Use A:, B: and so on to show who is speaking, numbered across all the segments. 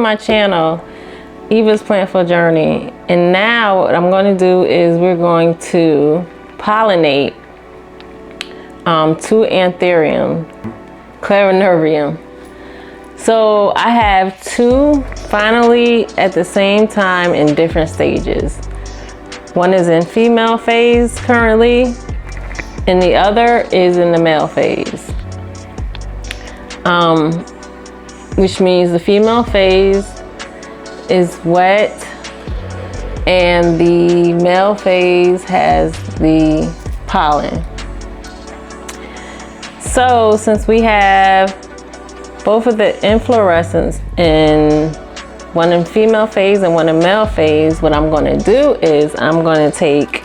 A: my channel, Eva's Plantful Journey. And now what I'm going to do is we're going to pollinate 2 Anthurium, clarinervium. So I have 2 finally at the same time in different stages. One is in female phase currently, and the other is in the male phase. Which means the female phase is wet and the male phase has the pollen. So since we have both of the inflorescence in one in female phase and one in male phase, what I'm going to do is I'm going to take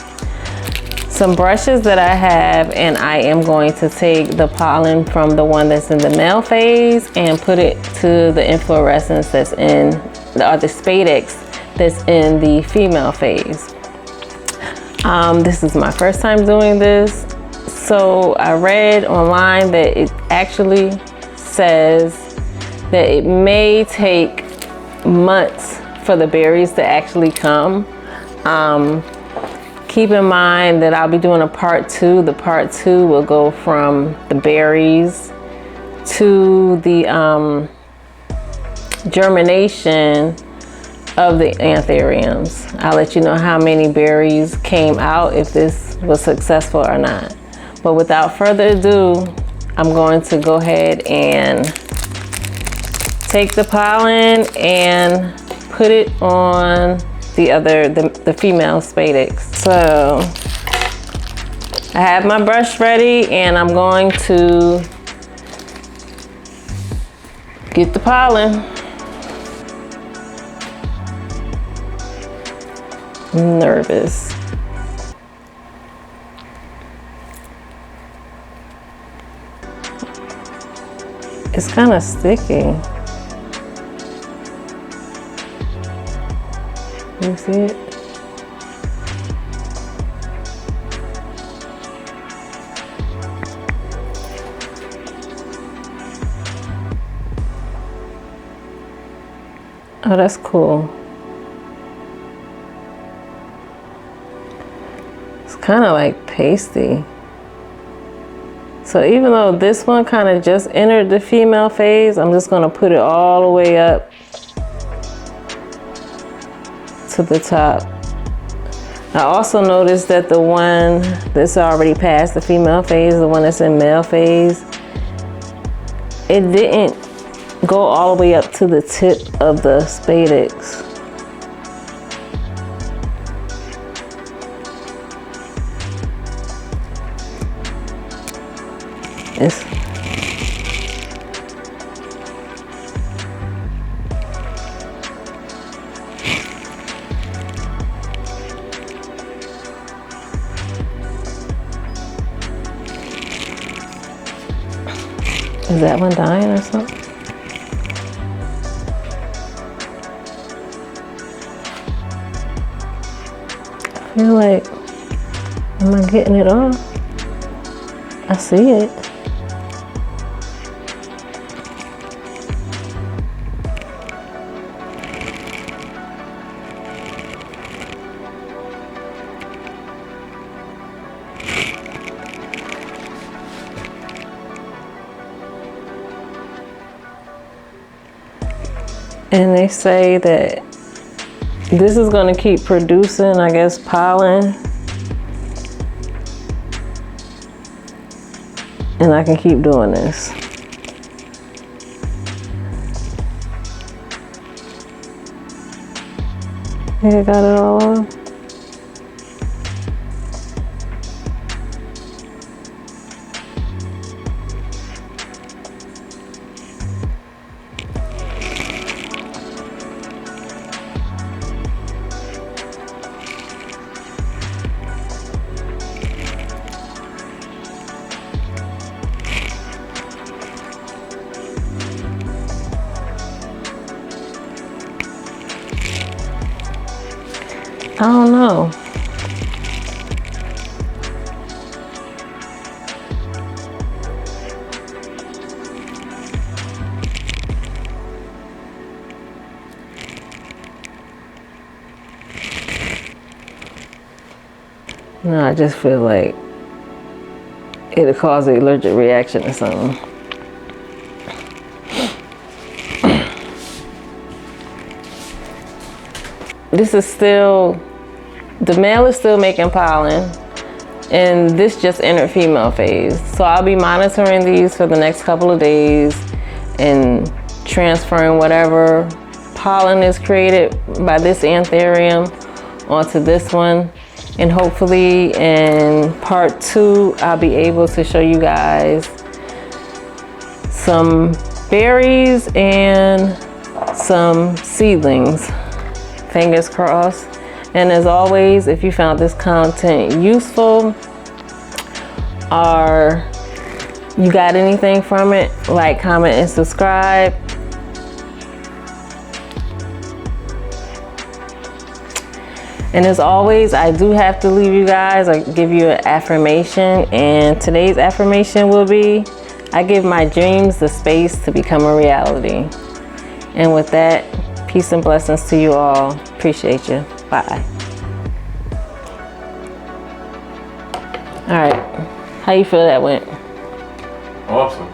A: some brushes that I have, and I am going to take the pollen from the one that's in the male phase and put it to the inflorescence that's in, or the spadix that's in the female phase. This is my first time doing this. So I read online that it actually says that it may take months for the berries to actually come. Keep in mind that I'll be doing a part 2. The part 2 will go from the berries to the germination of the anthuriums. I'll let you know how many berries came out, if this was successful or not. But without further ado, I'm going to go ahead and take the pollen and put it on the female spadix. So I have my brush ready, and I'm going to get the pollen. I'm nervous. It's kind of sticky. You see it? Oh, that's cool. It's kind of like pasty. So even though this one kind of just entered the female phase, I'm just going to put it all the way up to the top. I also noticed that the one that's already past the female phase, the one that's in male phase, it didn't go all the way up to the tip of the spadix. Is that one dying or something? I feel like, am I getting it off? I see it. And they say that this is going to keep producing, I guess, pollen. And I can keep doing this. Yeah, got it all on. I don't know. No, I just feel like it'll cause an allergic reaction or something. This is still, the male is still making pollen, and this just entered female phase. So I'll be monitoring these for the next couple of days and transferring whatever pollen is created by this Anthurium onto this one. And hopefully in part 2, I'll be able to show you guys some berries and some seedlings. Fingers crossed. And as always, if you found this content useful or you got anything from it, like, comment, and subscribe. And as always, I do have to leave you guys or give you an affirmation. And today's affirmation will be, I give my dreams the space to become a reality. And with that, peace and blessings to you all. Appreciate you. Bye. All right. How you feel that went?
B: Awesome.